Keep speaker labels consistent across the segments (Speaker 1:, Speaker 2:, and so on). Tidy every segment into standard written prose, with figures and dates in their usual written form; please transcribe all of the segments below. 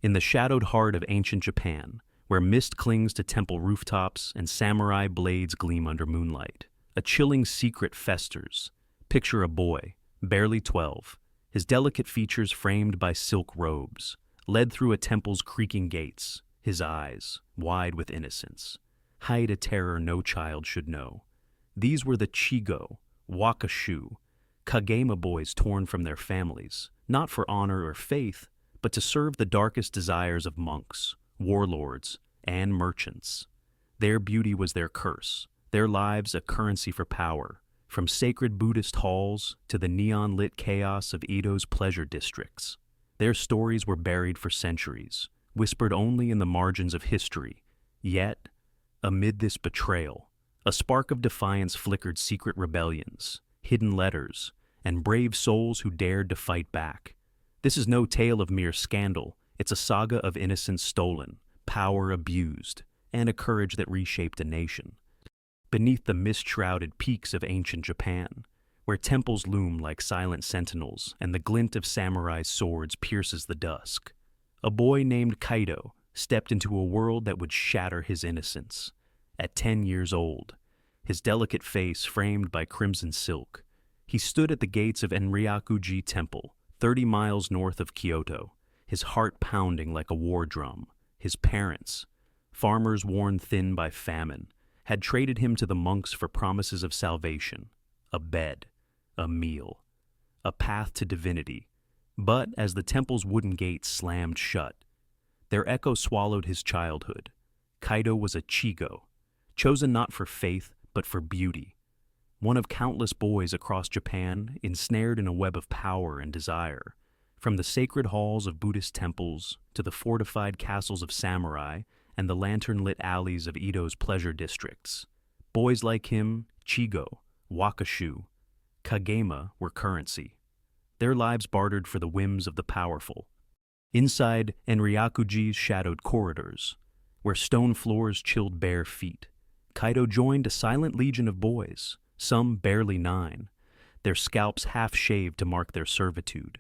Speaker 1: In the shadowed heart of ancient Japan, where mist clings to temple rooftops and samurai blades gleam under moonlight, a chilling secret festers. Picture a boy, barely 12, his delicate features framed by silk robes, led through a temple's creaking gates, his eyes, wide with innocence, hide a terror no child should know. These were the Chigo, Wakashu, Kagema boys torn from their families, not for honor or faith, but to serve the darkest desires of monks, warlords, and merchants. Their beauty was their curse, their lives a currency for power, from sacred Buddhist halls to the neon-lit chaos of Edo's pleasure districts. Their stories were buried for centuries, whispered only in the margins of history. Yet, amid this betrayal, a spark of defiance flickered secret rebellions, hidden letters, and brave souls who dared to fight back. This is no tale of mere scandal, it's a saga of innocence stolen, power abused, and a courage that reshaped a nation. Beneath the mist-shrouded peaks of ancient Japan, where temples loom like silent sentinels and the glint of samurai's swords pierces the dusk, a boy named Kaido stepped into a world that would shatter his innocence. At 10 years old, his delicate face framed by crimson silk, he stood at the gates of Enryaku-ji Temple, 30 miles north of Kyoto, his heart pounding like a war drum. His parents, farmers worn thin by famine, had traded him to the monks for promises of salvation, a bed, a meal, a path to divinity. But as the temple's wooden gates slammed shut, their echo swallowed his childhood. Kaido was a Chigo, chosen not for faith, but for beauty. One of countless boys across Japan ensnared in a web of power and desire. From the sacred halls of Buddhist temples to the fortified castles of samurai and the lantern-lit alleys of Edo's pleasure districts, boys like him, Chigo, Wakashu, Kagema were currency. Their lives bartered for the whims of the powerful. Inside Enryaku-ji's shadowed corridors, where stone floors chilled bare feet, Kaido joined a silent legion of boys, some barely 9, their scalps half-shaved to mark their servitude.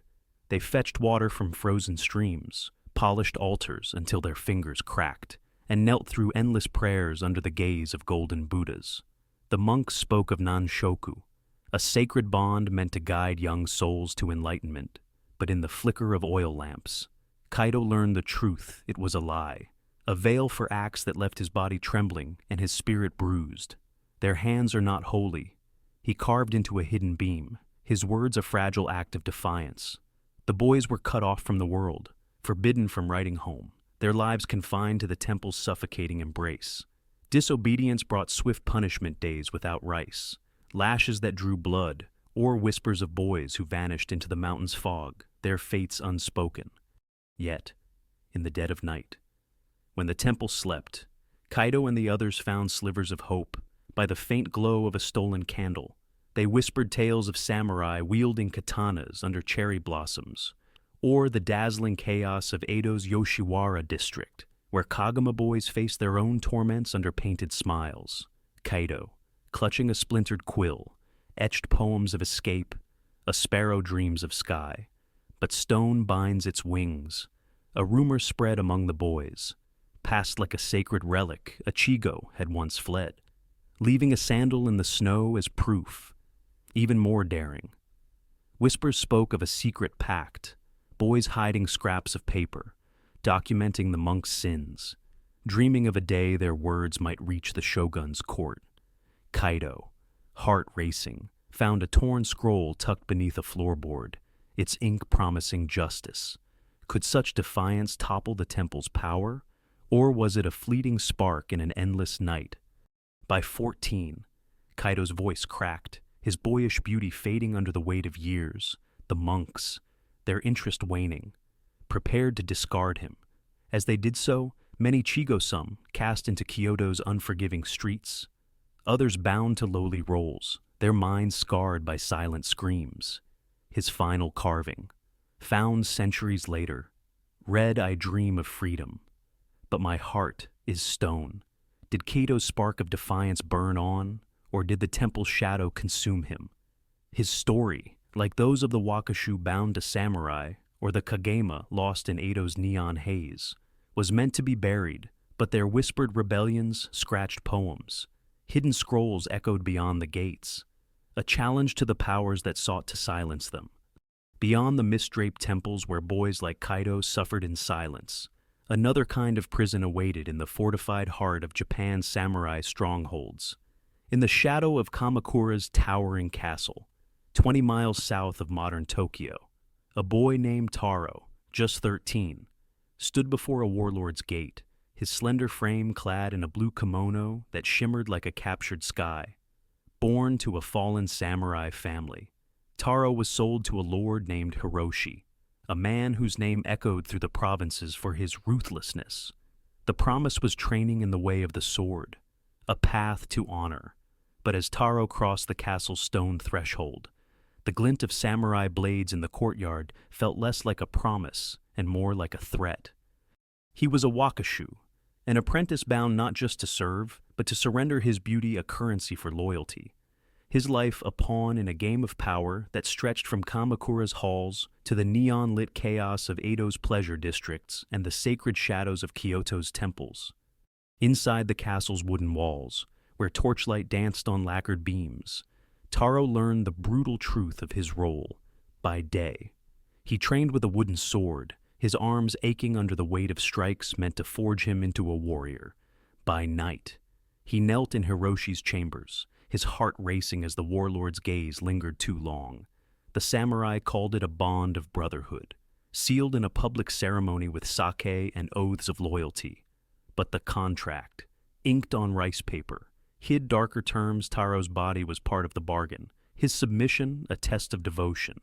Speaker 1: They fetched water from frozen streams, polished altars until their fingers cracked, and knelt through endless prayers under the gaze of golden Buddhas. The monks spoke of Nanshoku, a sacred bond meant to guide young souls to enlightenment. But in the flicker of oil lamps, Kaido learned the truth. It was a lie, a veil for acts that left his body trembling and his spirit bruised. Their hands are not holy. He carved into a hidden beam, his words a fragile act of defiance. The boys were cut off from the world, forbidden from writing home, their lives confined to the temple's suffocating embrace. Disobedience brought swift punishment days without rice, lashes that drew blood, or whispers of boys who vanished into the mountain's fog, their fates unspoken. Yet, in the dead of night, when the temple slept, Kaido and the others found slivers of hope. By the faint glow of a stolen candle, they whispered tales of samurai wielding katanas under cherry blossoms, or the dazzling chaos of Edo's Yoshiwara district, where Kagema boys faced their own torments under painted smiles. Kaido, clutching a splintered quill, etched poems of escape. A sparrow dreams of sky, but stone binds its wings. A rumor spread among the boys. Passed like a sacred relic, a Chigo had once fled, leaving a sandal in the snow as proof. Even more daring, whispers spoke of a secret pact, boys hiding scraps of paper, documenting the monks' sins, dreaming of a day their words might reach the shogun's court. Kaido, heart racing, found a torn scroll tucked beneath a floorboard, its ink promising justice. Could such defiance topple the temple's power, or was it a fleeting spark in an endless night? By 14, Kaido's voice cracked, his boyish beauty fading under the weight of years. The monks, their interest waning, prepared to discard him. As they did so, many Chigo-some cast into Kyoto's unforgiving streets, others bound to lowly roles, their minds scarred by silent screams. His final carving, found centuries later, read, "I dream of freedom, but my heart is stone." Did Kaido's spark of defiance burn on, or did the temple's shadow consume him? His story, like those of the Wakashu bound to samurai, or the Kagema lost in Edo's neon haze, was meant to be buried, but their whispered rebellions scratched poems. Hidden scrolls echoed beyond the gates, a challenge to the powers that sought to silence them. Beyond the mist-draped temples where boys like Kaido suffered in silence, another kind of prison awaited in the fortified heart of Japan's samurai strongholds. In the shadow of Kamakura's towering castle, 20 miles south of modern Tokyo, a boy named Taro, just 13, stood before a warlord's gate, his slender frame clad in a blue kimono that shimmered like a captured sky. Born to a fallen samurai family, Taro was sold to a lord named Hiroshi, a man whose name echoed through the provinces for his ruthlessness. The promise was training in the way of the sword, a path to honor. But as Taro crossed the castle's stone threshold, the glint of samurai blades in the courtyard felt less like a promise and more like a threat. He was a Wakashu, an apprentice bound not just to serve, but to surrender his beauty a currency for loyalty. His life a pawn in a game of power that stretched from Kamakura's halls to the neon-lit chaos of Edo's pleasure districts and the sacred shadows of Kyoto's temples. Inside the castle's wooden walls, where torchlight danced on lacquered beams, Taro learned the brutal truth of his role. By day, he trained with a wooden sword, his arms aching under the weight of strikes meant to forge him into a warrior. By night, he knelt in Hiroshi's chambers, his heart racing as the warlord's gaze lingered too long. The samurai called it a bond of brotherhood, sealed in a public ceremony with sake and oaths of loyalty. But the contract, inked on rice paper, hid darker terms. Taro's body was part of the bargain, his submission a test of devotion.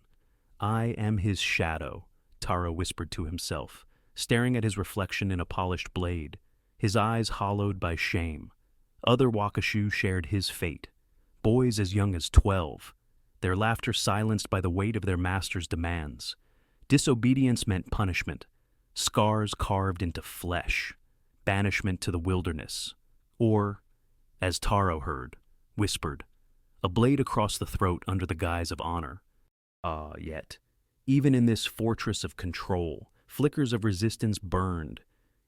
Speaker 1: "I am his shadow," Taro whispered to himself, staring at his reflection in a polished blade, his eyes hollowed by shame. Other Wakashu shared his fate, boys as young as 12, their laughter silenced by the weight of their master's demands. Disobedience meant punishment, scars carved into flesh, banishment to the wilderness, or, as Taro heard, whispered, a blade across the throat under the guise of honor. Yet, even in this fortress of control, flickers of resistance burned.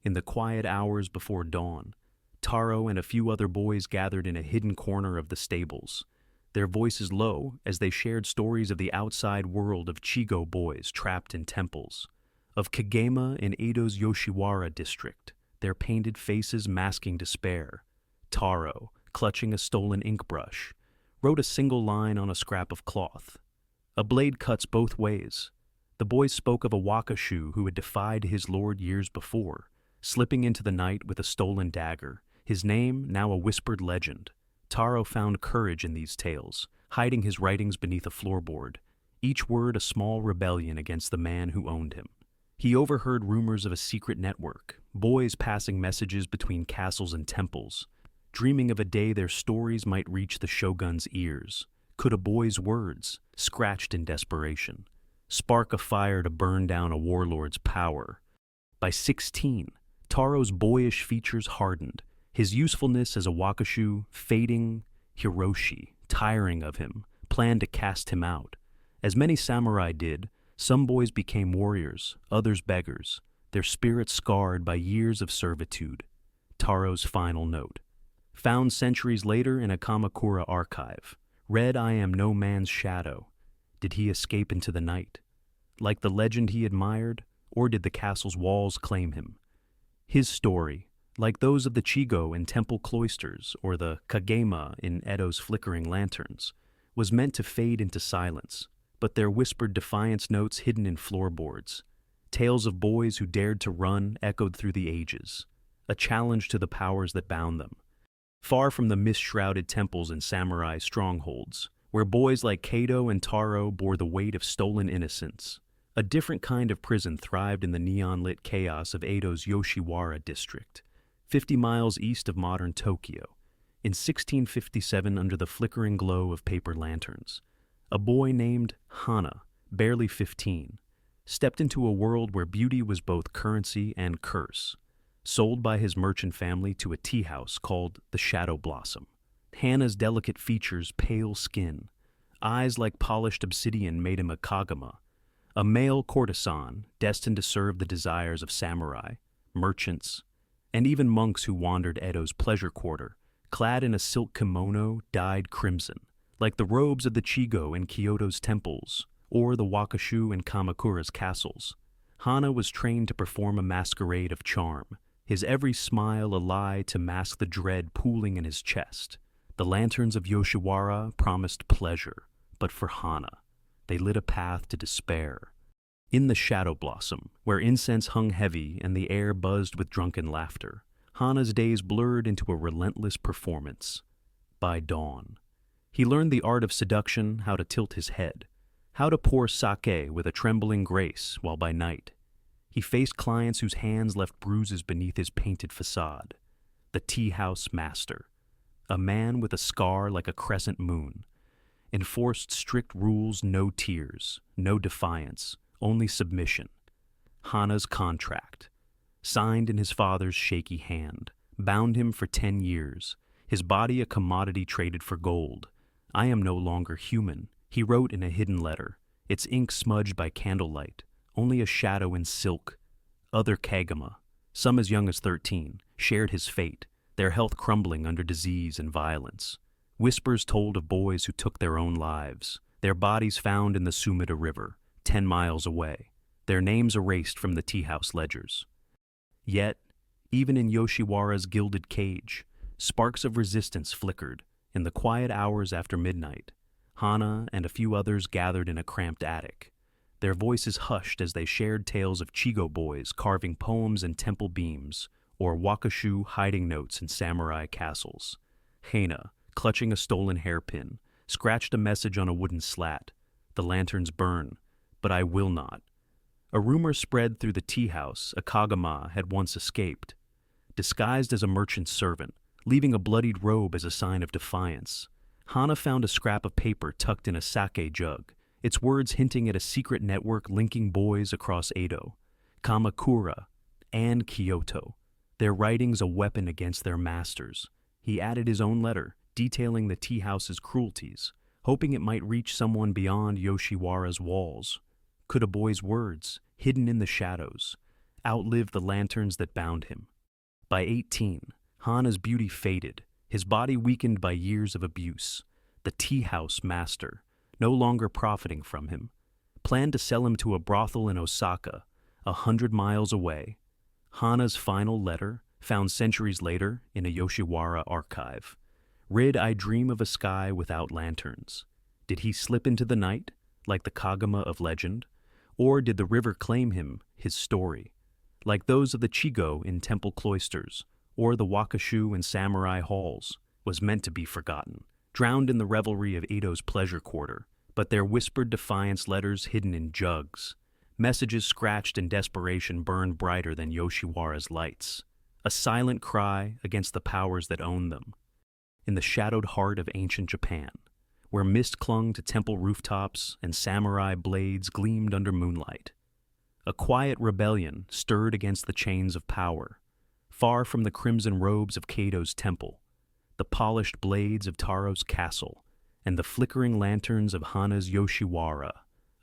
Speaker 1: In the quiet hours before dawn, Taro and a few other boys gathered in a hidden corner of the stables, their voices low as they shared stories of the outside world of Chigo boys trapped in temples, of Kagema in Edo's Yoshiwara district, their painted faces masking despair. Taro, clutching a stolen ink brush, wrote a single line on a scrap of cloth. A blade cuts both ways. The boys spoke of a Wakashu who had defied his lord years before, slipping into the night with a stolen dagger, his name now a whispered legend. Taro found courage in these tales, hiding his writings beneath a floorboard, each word a small rebellion against the man who owned him. He overheard rumors of a secret network, boys passing messages between castles and temples, dreaming of a day their stories might reach the shogun's ears. Could a boy's words, scratched in desperation, spark a fire to burn down a warlord's power? By 16, Taro's boyish features hardened, his usefulness as a Wakashu fading. Hiroshi, tiring of him, planned to cast him out. As many samurai did, some boys became warriors, others beggars, their spirits scarred by years of servitude. Taro's final note, found centuries later in a Kamakura archive, read, "I am no man's shadow." Did he escape into the night, like the legend he admired, or did the castle's walls claim him? His story, like those of the Chigo in temple cloisters or the Kagema in Edo's flickering lanterns, was meant to fade into silence, but their whispered defiance notes hidden in floorboards. Tales of boys who dared to run echoed through the ages, a challenge to the powers that bound them. Far from the mist-shrouded temples and samurai strongholds, where boys like Kaido and Taro bore the weight of stolen innocence, a different kind of prison thrived in the neon-lit chaos of Edo's Yoshiwara district, 50 miles east of modern Tokyo. In 1657, under the flickering glow of paper lanterns, a boy named Hana, barely 15, stepped into a world where beauty was both currency and curse, sold by his merchant family to a tea house called the Shadow Blossom. Hana's delicate features, pale skin, eyes like polished obsidian made him a Kagema, a male courtesan destined to serve the desires of samurai, merchants, and even monks who wandered Edo's pleasure quarter, clad in a silk kimono dyed crimson, like the robes of the Chigo in Kyoto's temples or the Wakashu in Kamakura's castles. Hana was trained to perform a masquerade of charm, his every smile a lie to mask the dread pooling in his chest. The lanterns of Yoshiwara promised pleasure, but for Hana, they lit a path to despair. In the shadow blossom, where incense hung heavy and the air buzzed with drunken laughter, Hana's days blurred into a relentless performance. By dawn, he learned the art of seduction, how to tilt his head, how to pour sake with a trembling grace, while by night, he faced clients whose hands left bruises beneath his painted facade. The tea house master, a man with a scar like a crescent moon, enforced strict rules: no tears, no defiance, only submission. Hana's contract, signed in his father's shaky hand, bound him for 10 years, his body a commodity traded for gold. "I am no longer human," he wrote in a hidden letter, its ink smudged by candlelight, only a shadow in silk. Other Kagema, some as young as 13, shared his fate, their health crumbling under disease and violence. Whispers told of boys who took their own lives, their bodies found in the Sumida River, 10 miles away, their names erased from the tea house ledgers. Yet, even in Yoshiwara's gilded cage, sparks of resistance flickered. In the quiet hours after midnight, Hana and a few others gathered in a cramped attic, their voices hushed as they shared tales of Chigo boys carving poems in temple beams, or Wakashu hiding notes in samurai castles. Hana, clutching a stolen hairpin, scratched a message on a wooden slat. "The lanterns burn, but I will not." A rumor spread through the tea house a Kagema had once escaped, disguised as a merchant's servant, leaving a bloodied robe as a sign of defiance. Hana found a scrap of paper tucked in a sake jug, its words hinting at a secret network linking boys across Edo, Kamakura, and Kyoto, their writings a weapon against their masters. He added his own letter, detailing the tea house's cruelties, hoping it might reach someone beyond Yoshiwara's walls. Could a boy's words, hidden in the shadows, outlive the lanterns that bound him? By 18, Hana's beauty faded, his body weakened by years of abuse. The tea house master, no longer profiting from him, planned to sell him to a brothel in Osaka, 100 miles away. Hana's final letter, found centuries later in a Yoshiwara archive, read, "I dream of a sky without lanterns." Did he slip into the night, like the Kagema of legend? Or did the river claim him, his story, like those of the Chigo in temple cloisters, or the Wakashu in samurai halls, was meant to be forgotten, drowned in the revelry of Edo's pleasure quarter, but their whispered defiance letters hidden in jugs, messages scratched in desperation burned brighter than Yoshiwara's lights, a silent cry against the powers that owned them. In the shadowed heart of ancient Japan, where mist clung to temple rooftops and samurai blades gleamed under moonlight, a quiet rebellion stirred against the chains of power. Far from the crimson robes of Kaido's temple, the polished blades of Taro's castle, and the flickering lanterns of Hana's Yoshiwara,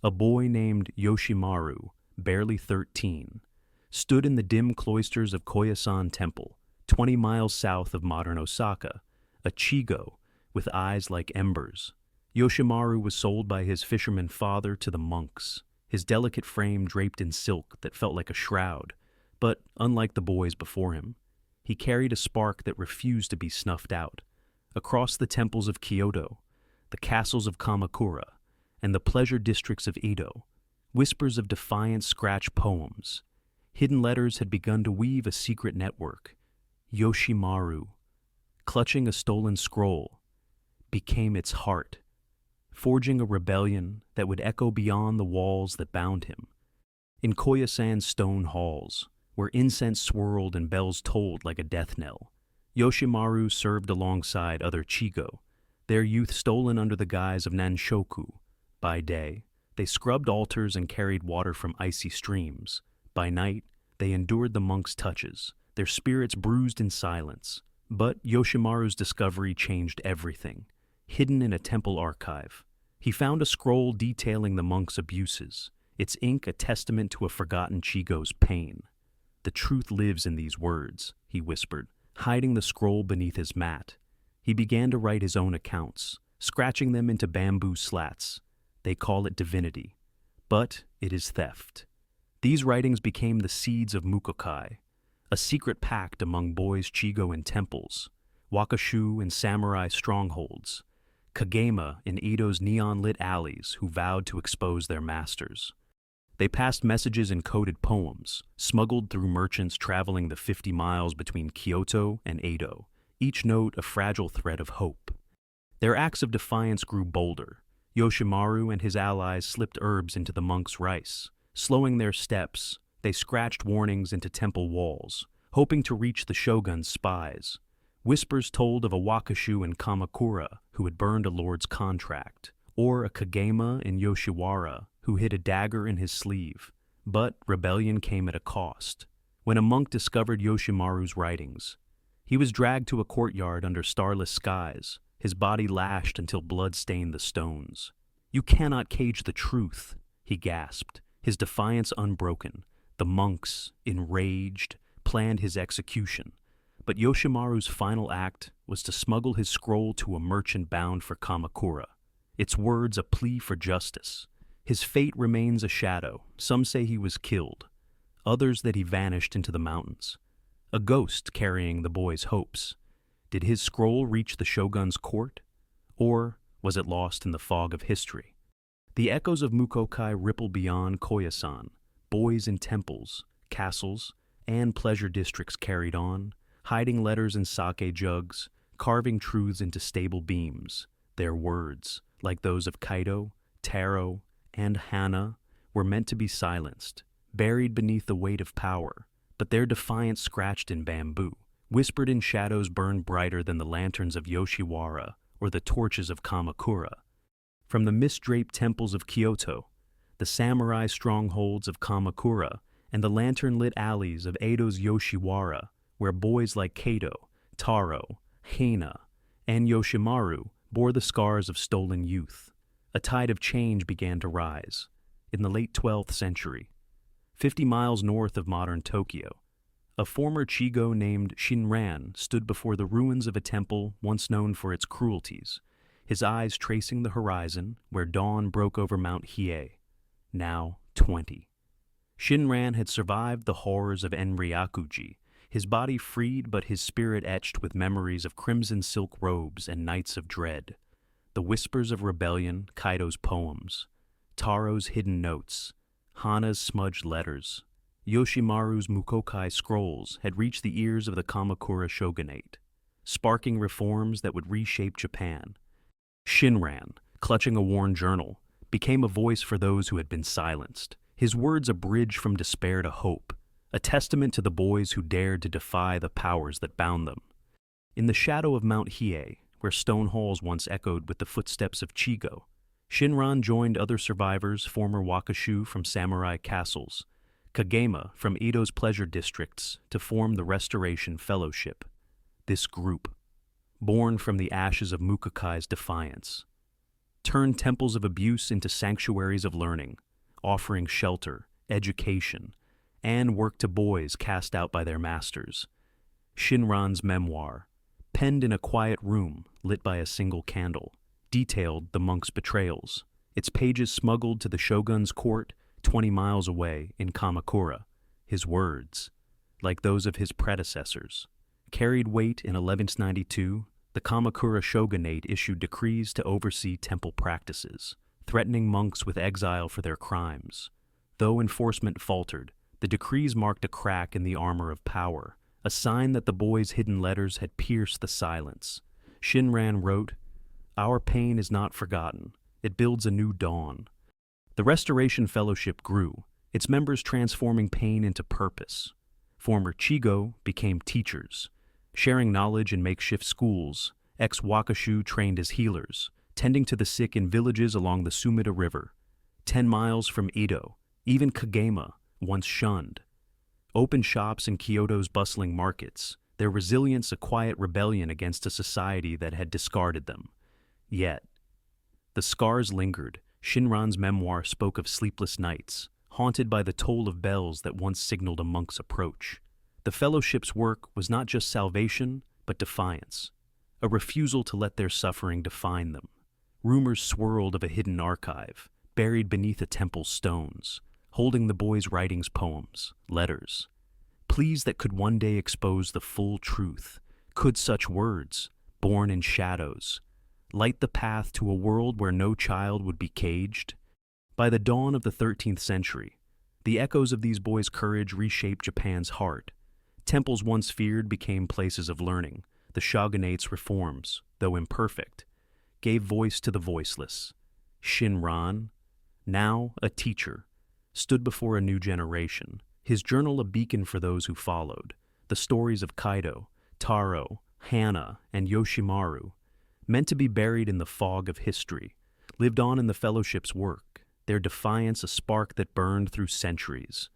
Speaker 1: a boy named Yoshimaru, barely 13, stood in the dim cloisters of Koyasan Temple, 20 miles south of modern Osaka, a Chigo with eyes like embers. Yoshimaru was sold by his fisherman father to the monks, his delicate frame draped in silk that felt like a shroud, but unlike the boys before him, he carried a spark that refused to be snuffed out. Across the temples of Kyoto, the castles of Kamakura, and the pleasure districts of Edo, whispers of defiance scratched poems. Hidden letters had begun to weave a secret network. Yoshimaru, clutching a stolen scroll, became its heart, forging a rebellion that would echo beyond the walls that bound him. In Koyasan's stone halls, where incense swirled and bells tolled like a death knell, Yoshimaru served alongside other Chigo, their youth stolen under the guise of nanshoku. By day, they scrubbed altars and carried water from icy streams. By night, they endured the monks' touches, their spirits bruised in silence. But Yoshimaru's discovery changed everything. Hidden in a temple archive, he found a scroll detailing the monks' abuses. its ink a testament to a forgotten Chigo's pain. "The truth lives in these words," he whispered, hiding the scroll beneath his mat. He began to write his own accounts, scratching them into bamboo slats. "They call it divinity, but it is theft." These writings became the seeds of Mukokai, a secret pact among boys Chigo in temples, Wakashu in samurai strongholds, Kagema in Edo's neon-lit alleys who vowed to expose their masters. They passed messages in coded poems, smuggled through merchants traveling the 50 miles between Kyoto and Edo, each note a fragile thread of hope. Their acts of defiance grew bolder. Yoshimaru and his allies slipped herbs into the monks' rice. Slowing their steps, they scratched warnings into temple walls, hoping to reach the shogun's spies. Whispers told of a Wakashu in Kamakura who had burned a lord's contract, or a Kagema in Yoshiwara who hid a dagger in his sleeve. But rebellion came at a cost. When a monk discovered Yoshimaru's writings, he was dragged to a courtyard under starless skies, his body lashed until blood stained the stones. "You cannot cage the truth," he gasped, his defiance unbroken. The monks, enraged, planned his execution. But Yoshimaru's final act was to smuggle his scroll to a merchant bound for Kamakura, its words a plea for justice. His fate remains a shadow. Some say he was killed, others that he vanished into the mountains, a ghost carrying the boy's hopes. Did his scroll reach the shogun's court, or was it lost in the fog of history? The echoes of Mukokai ripple beyond Koyasan. Boys in temples, castles, and pleasure districts carried on, hiding letters in sake jugs, carving truths into stable beams. Their words, like those of Kaido, Taro, and Hana, were meant to be silenced, buried beneath the weight of power, but their defiance scratched in bamboo, whispered in shadows burned brighter than the lanterns of Yoshiwara or the torches of Kamakura. From the mist-draped temples of Kyoto, the samurai strongholds of Kamakura, and the lantern-lit alleys of Edo's Yoshiwara, where boys like Kaido, Taro, Hana, and Yoshimaru bore the scars of stolen youth, a tide of change began to rise. In the late 12th century, 50 miles north of modern Tokyo, a former Chigo named Shinran stood before the ruins of a temple once known for its cruelties, his eyes tracing the horizon where dawn broke over Mount Hiei, now 20. Shinran had survived the horrors of Enryakuji, his body freed but his spirit etched with memories of crimson silk robes and nights of dread. The whispers of rebellion, Kaido's poems, Taro's hidden notes, Hana's smudged letters, Yoshimaru's Mukokai scrolls had reached the ears of the Kamakura shogunate, sparking reforms that would reshape Japan. Shinran, clutching a worn journal, became a voice for those who had been silenced, his words a bridge from despair to hope, a testament to the boys who dared to defy the powers that bound them. In the shadow of Mount Hiei, where stone halls once echoed with the footsteps of Chigo, Shinran joined other survivors, former Wakashu from samurai castles, Kagema from Edo's pleasure districts, to form the Restoration Fellowship. This group, born from the ashes of Mukokai's defiance, turned temples of abuse into sanctuaries of learning, offering shelter, education, and work to boys cast out by their masters. Shinran's memoir, penned in a quiet room lit by a single candle, detailed the monk's betrayals, its pages smuggled to the shogun's court 20 miles away in Kamakura. His words, like those of his predecessors, carried weight. In 1192, the Kamakura shogunate issued decrees to oversee temple practices, threatening monks with exile for their crimes. Though enforcement faltered, the decrees marked a crack in the armor of power, a sign that the boys' hidden letters had pierced the silence. Shinran wrote, "Our pain is not forgotten. It builds a new dawn." The Restoration Fellowship grew, its members transforming pain into purpose. Former Chigo became teachers, sharing knowledge in makeshift schools. Ex-Wakashu trained as healers, tending to the sick in villages along the Sumida River. 10 miles from Edo, even Kagema, once shunned, opened shops in Kyoto's bustling markets, their resilience a quiet rebellion against a society that had discarded them. Yet, the scars lingered, Shinran's memoir spoke of sleepless nights, haunted by the toll of bells that once signaled a monk's approach. The fellowship's work was not just salvation, but defiance, a refusal to let their suffering define them. Rumors swirled of a hidden archive, buried beneath a temple's stones, holding the boys' writings, poems, letters. Pleas that could one day expose the full truth. Could such words, born in shadows, light the path to a world where no child would be caged? By the dawn of the 13th century, the echoes of these boys' courage reshaped Japan's heart. Temples once feared became places of learning. The shogunate's reforms, though imperfect, gave voice to the voiceless. Shinran, now a teacher, stood before a new generation, his journal a beacon for those who followed. The stories of Kaido, Taro, Hana, and Yoshimaru, meant to be buried in the fog of history, lived on in the fellowship's work, their defiance a spark that burned through centuries.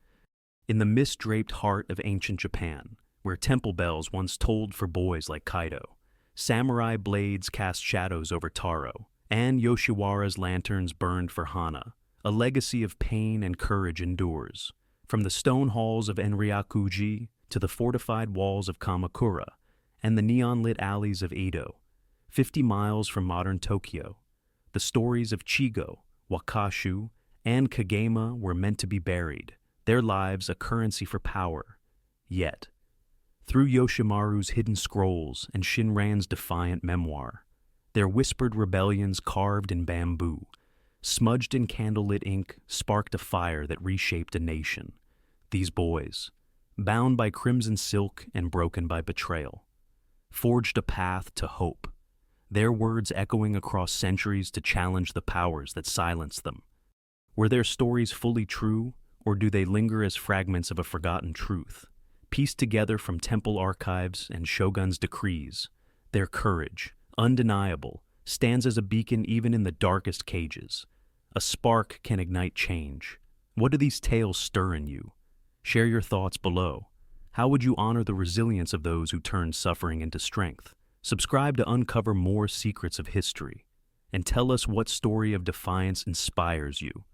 Speaker 1: In the mist-draped heart of ancient Japan, where temple bells once tolled for boys like Kaido, samurai blades cast shadows over Taro, and Yoshiwara's lanterns burned for Hana. A legacy of pain and courage endures. From the stone halls of Enryakuji to the fortified walls of Kamakura and the neon-lit alleys of Edo, 50 miles from modern Tokyo, the stories of Chigo, Wakashu, and Kagema were meant to be buried, their lives a currency for power. Yet, through Yoshimaru's hidden scrolls and Shinran's defiant memoir, their whispered rebellions carved in bamboo, smudged in candlelit ink, sparked a fire that reshaped a nation. These boys, bound by crimson silk and broken by betrayal, forged a path to hope, their words echoing across centuries to challenge the powers that silenced them. Were their stories fully true, or do they linger as fragments of a forgotten truth? Pieced together from temple archives and shogun's decrees, their courage, undeniable, stands as a beacon even in the darkest cages. A spark can ignite change. What do these tales stir in you? Share your thoughts below. How would you honor the resilience of those who turned suffering into strength? Subscribe to uncover more secrets of history, and tell us what story of defiance inspires you.